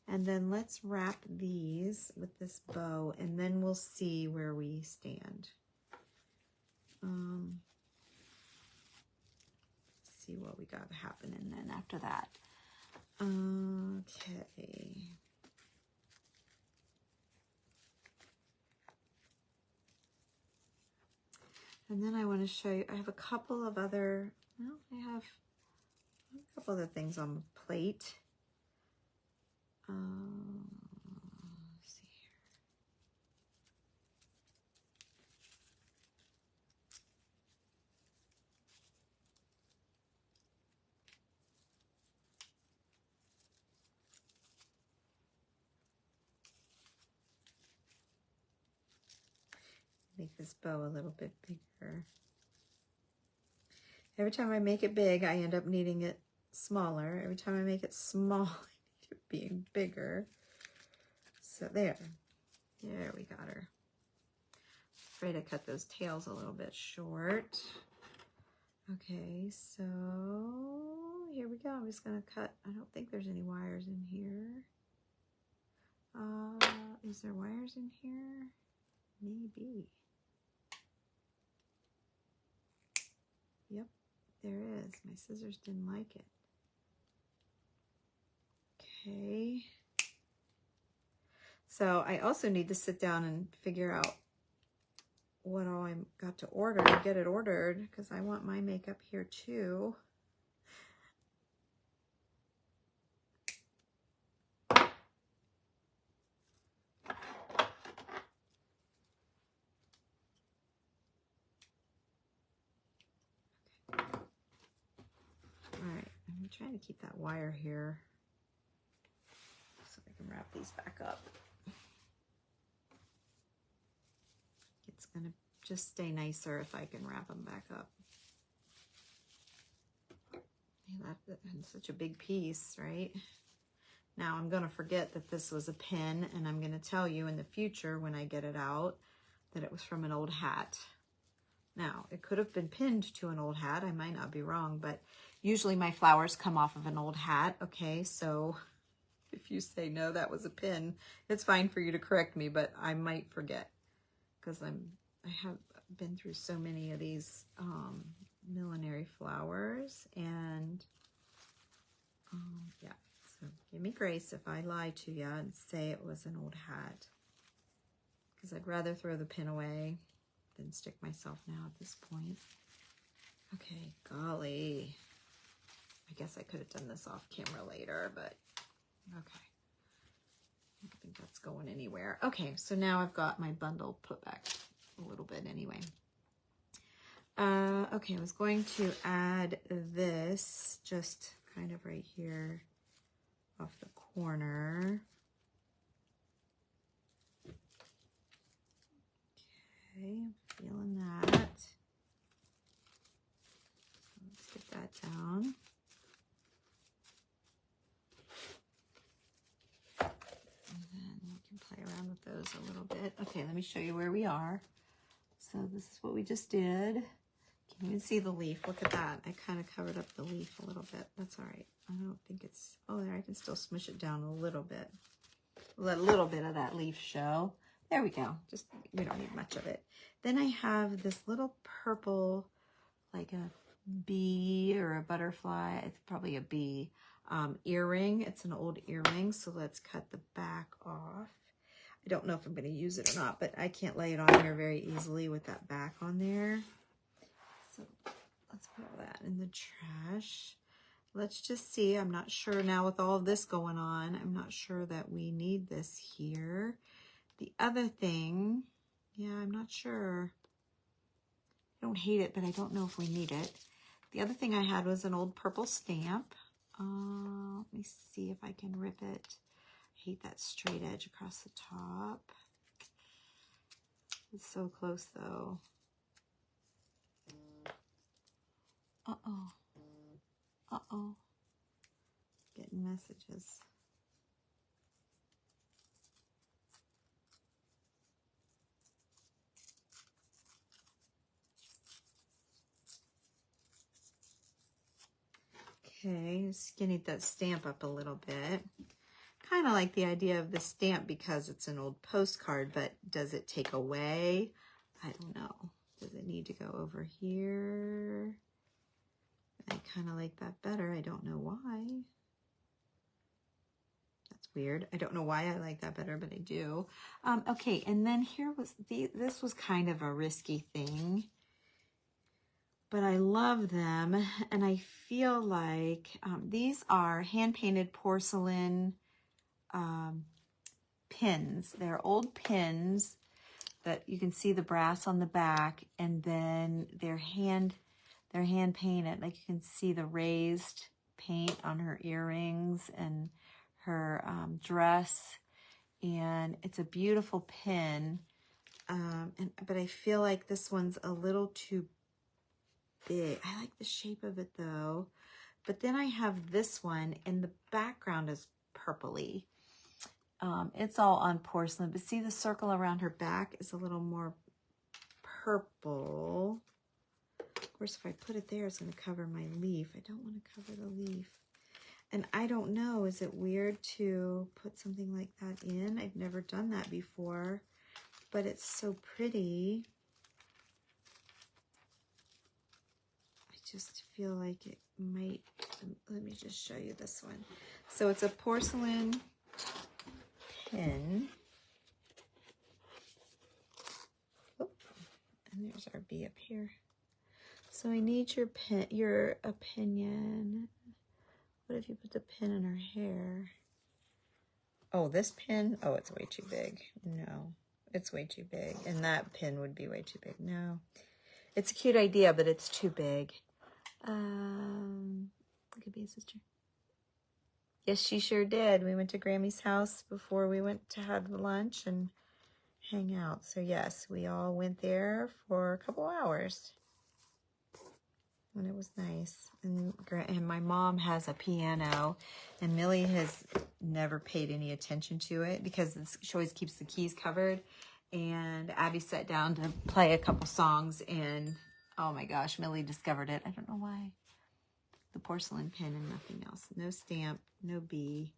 And then let's wrap these with this bow, and then we'll see where we stand. See what we got happening then after that. Okay. And then I want to show you, I have a couple of other, well, I have a couple other things on the plate. Let's see here. Make this bow a little bit bigger. Every time I make it big, I end up needing it smaller. Every time I make it small, I need it being bigger. So there we got her. Afraid I cut those tails a little bit short. Okay, so here we go. I'm just gonna cut. I don't think there's any wires in here. Is there wires in here? Maybe. Yep, there is. My scissors didn't like it. Okay. So I also need to sit down and figure out what all I got to order and get it ordered, because I want my makeup here too. I'm trying to keep that wire here so I can wrap these back up. It's going to just stay nicer if I can wrap them back up. Yeah, that's such a big piece, right? Now I'm going to forget that this was a pin, and I'm going to tell you in the future when I get it out that it was from an old hat. Now, it could have been pinned to an old hat. I might not be wrong, but usually my flowers come off of an old hat, okay? So if you say, no, that was a pin, it's fine for you to correct me, but I might forget because I have been through so many of these millinery flowers, and yeah. So give me grace if I lie to you and say it was an old hat, because I'd rather throw the pin away than stick myself now at this point. Okay, golly. I guess I could have done this off camera later, but okay. I don't think that's going anywhere. Okay, so now I've got my bundle put back a little bit anyway. Okay, I was going to add this just kind of right here off the corner. Okay, feeling that. So let's get that down. And then we can play around with those a little bit. Okay, let me show you where we are. So this is what we just did. Can you see the leaf? Look at that. I kind of covered up the leaf a little bit. That's all right. I don't think it's, oh, there, I can still smush it down a little bit. Let a little bit of that leaf show. There we go. Just, we don't need much of it. Then I have this little purple, like a bee or a butterfly. It's probably a bee earring. It's an old earring. So let's cut the back off. I don't know if I'm going to use it or not, but I can't lay it on here very easily with that back on there. So let's put all that in the trash. Let's just see. I'm not sure now with all of this going on. I'm not sure that we need this here. The other thing, yeah, I'm not sure. I don't hate it, but I don't know if we need it. The other thing I had was an old purple stamp. Let me see if I can rip it. I hate that straight edge across the top. It's so close though. Uh-oh. Uh-oh. Getting messages. Okay, skinnied that stamp up a little bit. Kind of like the idea of the stamp because it's an old postcard, but does it take away? I don't know. Does it need to go over here? I kind of like that better. I don't know why. That's weird. I don't know why I like that better, but I do. Okay, and then here was this was kind of a risky thing, but I love them, and I feel like these are hand-painted porcelain pins. They're old pins that you can see the brass on the back, and then they're hand painted. Like you can see the raised paint on her earrings and her dress, and it's a beautiful pin. But I feel like this one's a little too big. I like the shape of it though. But then I have this one, and the background is purpley. It's all on porcelain, but see the circle around her back is a little more purple. Of course, if I put it there, it's going to cover my leaf. I don't want to cover the leaf. And I don't know, is it weird to put something like that in? I've never done that before, but it's so pretty. I just feel like it might, let me just show you this one. So it's a porcelain pin. Oh, and there's our bee up here. So I need your opinion. What if you put the pin in her hair? Oh, this pin? Oh, it's way too big. No, it's way too big. And that pin would be way too big. No, it's a cute idea, but it's too big. Look at Bee's sister. Yes, she sure did. We went to Grammy's house before we went to have lunch, and hang out. So yes, we all went there for a couple hours. And it was nice. And my mom has a piano, and Millie has never paid any attention to it because she always keeps the keys covered. And Abby sat down to play a couple songs, and oh my gosh, Millie discovered it. I don't know why. The porcelain pen and nothing else. No stamp, no bee,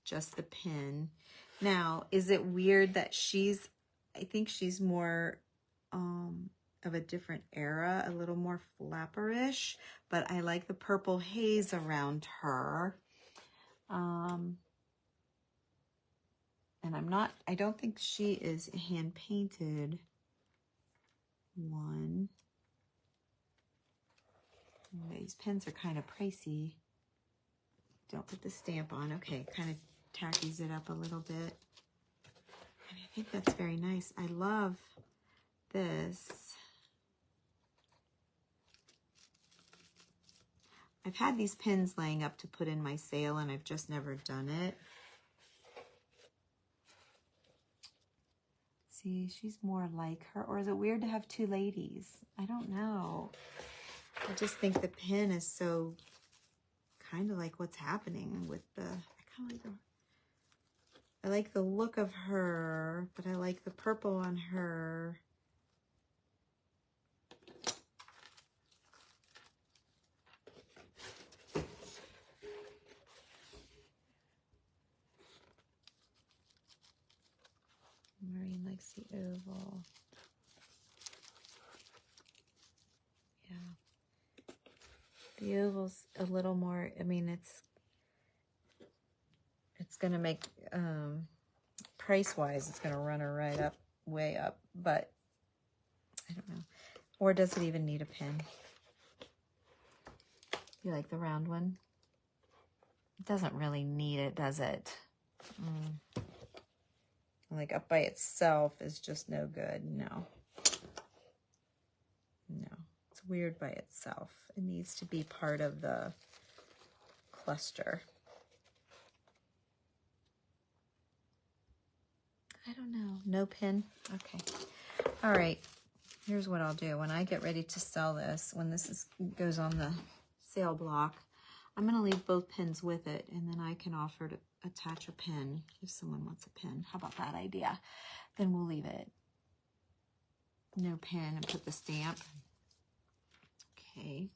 just the pen. Now, is it weird that I think she's more of a different era, a little more flapperish, but I like the purple haze around her. And I don't think she is a hand-painted one. These pens are kind of pricey. Don't put the stamp on. Okay, kind of tackies it up a little bit. And I think that's very nice. I love this. I've had these pins laying up to put in my sale, and I've just never done it. See, she's more like her. Or is it weird to have two ladies? I don't know. I just think the pin is so kind of like what's happening with the... I like the look of her, but I like the purple on her. Maureen likes the oval. Yeah. The oval's a little more, I mean, it's going to make, price-wise, it's going to run her right up, way up, but I don't know. Or does it even need a pin? You like the round one? It doesn't really need it, does it? Like up by itself is just no good. No. No. It's weird by itself. It needs to be part of the cluster. I don't know. No pin? Okay. All right. Here's what I'll do. When I get ready to sell this, when this goes on the sale block, I'm going to leave both pins with it, and then I can offer to attach a pin if someone wants a pin. How about that idea? Then we'll leave it. No pin and put the stamp. Okay.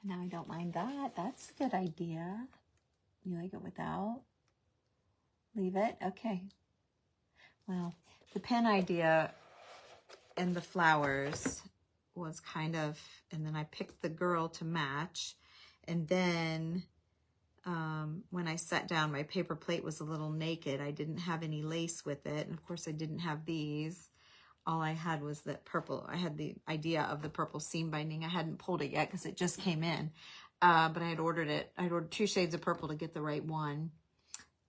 Now I don't mind that. That's a good idea. You like it without? Leave it? Okay. Well, the pen idea and the flowers was kind of, and then I picked the girl to match. And then when I sat down, my paper plate was a little naked. I didn't have any lace with it. And of course I didn't have these. All I had was that purple. I had the idea of the purple seam binding. I hadn't pulled it yet because it just came in. But I had ordered it. I'd ordered 2 shades of purple to get the right one.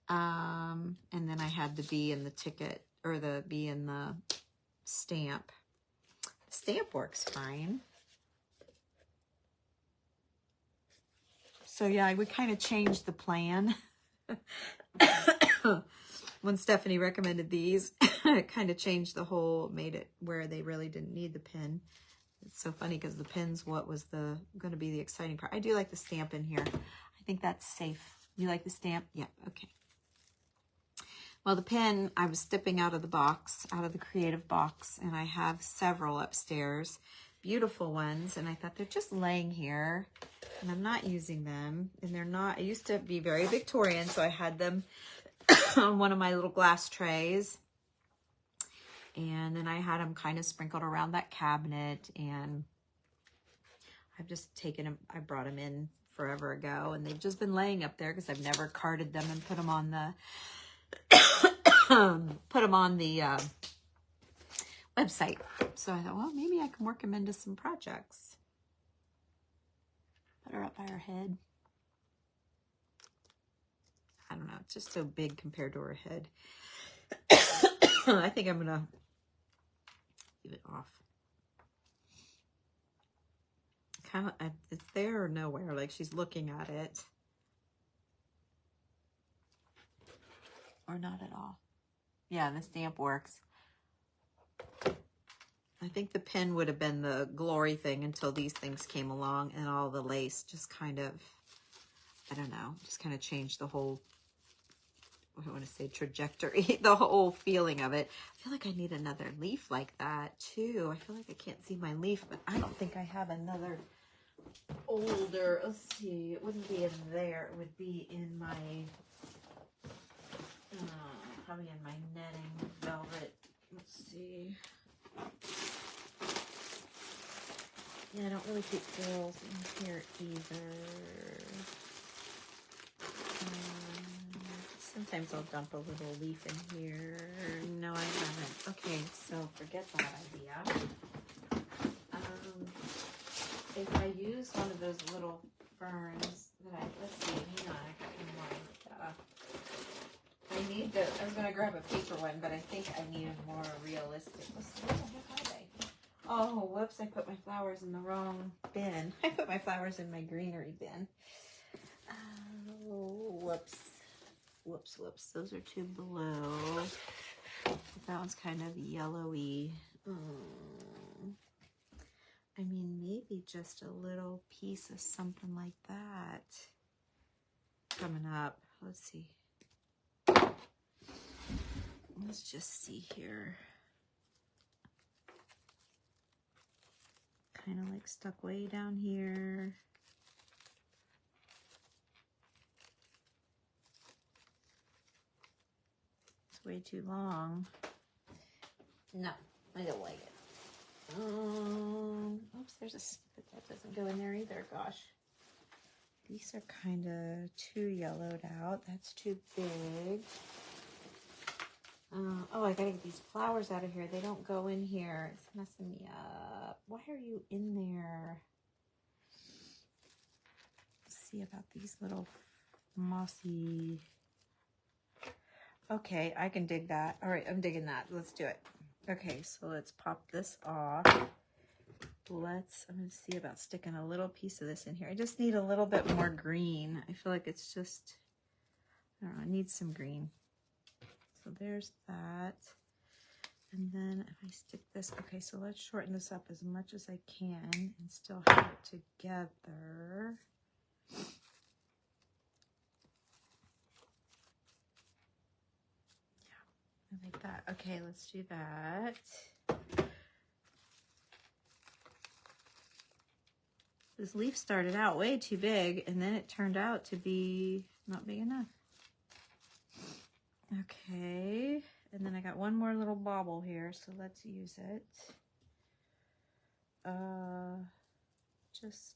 And then I had the bee and the ticket, or the bee and the stamp. The stamp works fine. So yeah, we kind of changed the plan. When Stephanie recommended these, it kind of changed the whole, made it where they really didn't need the pin. It's so funny because the pin's what was going to be the exciting part. I do like the stamp in here. I think that's safe. You like the stamp? Yeah, okay. Well, the pen, I was stepping out of the box, out of the creative box, and I have several upstairs, beautiful ones, and I thought they're just laying here, and I'm not using them, and they're not, I used to be very Victorian, so I had them on one of my little glass trays, and then I had them kind of sprinkled around that cabinet, and I've just taken them, I brought them in forever ago, and they've just been laying up there because I've never carded them and put them on the website. So I thought, well, maybe I can work them into some projects. Put her up by her head. I don't know, it's just so big compared to her head. I think I'm gonna leave it off. kind of, it's there or nowhere, like she's looking at it. Or not at all. Yeah, the stamp works. I think the pin would have been the glory thing until these things came along and all the lace just kind of, I don't know, just kind of changed the whole, I don't want to say trajectory, the whole feeling of it. I feel like I need another leaf like that too. I feel like I can't see my leaf, but I don't think I have another older, let's see, it wouldn't be in there. It would be in my, probably in my netting velvet. Let's see. Yeah, I don't really keep girls in here either. Sometimes I'll dump a little leaf in here. No, I haven't. Okay, so forget that idea. If I use one of those little ferns that let's see, hang on, I got one more. I need I was going to grab a paper one, but I think I need a more realistic. Let's see, where the heck are they? Oh, whoops, I put my flowers in the wrong bin. I put my flowers in my greenery bin. Oh, whoops. Whoops, whoops. Those are too blue. That one's kind of yellowy. I mean, maybe just a little piece of something like that coming up. Let's see. Let's just see here. Kind of like stuck way down here. It's way too long. No, I don't like it. Oops, there's a snippet that doesn't go in there either. Gosh, these are kind of too yellowed out. That's too big. Oh, I gotta get these flowers out of here. They don't go in here. It's messing me up. Why are you in there? Let's see about these little mossy. Okay, I can dig that. All right, I'm digging that. Let's do it. Okay, so let's pop this off. I'm gonna see about sticking a little piece of this in here. I just need a little bit more green. I feel like it's just, I don't know, I need some green. So there's that. And then if I stick this, okay, so let's shorten this up as much as I can and still have it together. Yeah, I like that. Okay, let's do that. This leaf started out way too big, and then it turned out to be not big enough. Okay, and then I got one more little bobble here, so let's use it. Just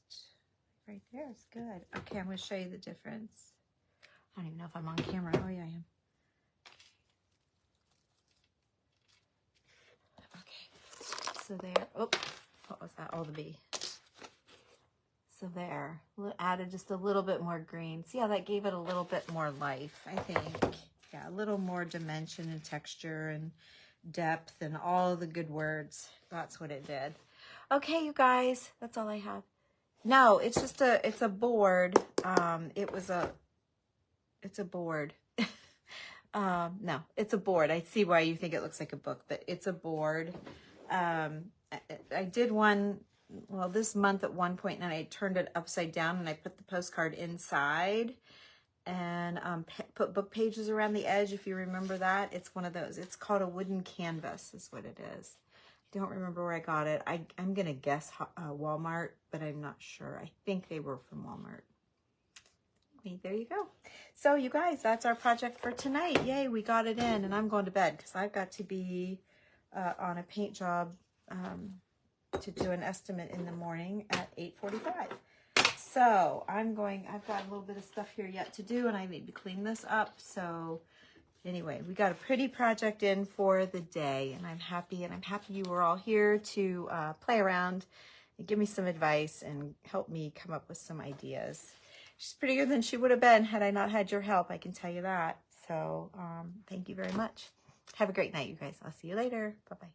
right there, it's good. Okay, I'm going to show you the difference. I don't even know if I'm on camera. Oh yeah, I am. Okay, so there, oh, what was that? Oh, the bee. So there, added just a little bit more green. See how that gave it a little bit more life, I think. Yeah, a little more dimension and texture and depth and all the good words. That's what it did. Okay, you guys, that's all I have. No, it's just it's a board. It's a board. No, it's a board. I see why you think it looks like a book, but it's a board. I did one, well, this month at one point, and I turned it upside down and I put the postcard inside. And put book pages around the edge, if you remember that. It's one of those. It's called a wooden canvas is what it is. I don't remember where I got it. I'm going to guess Walmart, but I'm not sure. I think they were from Walmart. Anyway, there you go. So you guys, that's our project for tonight. Yay, we got it in, and I'm going to bed because I've got to be on a paint job to do an estimate in the morning at 8:45. So I've got a little bit of stuff here yet to do, and I need to clean this up. So anyway, we got a pretty project in for the day, and I'm happy you were all here to play around and give me some advice and help me come up with some ideas. She's prettier than she would have been had I not had your help, I can tell you that. So thank you very much. Have a great night, you guys. I'll see you later. Bye-bye.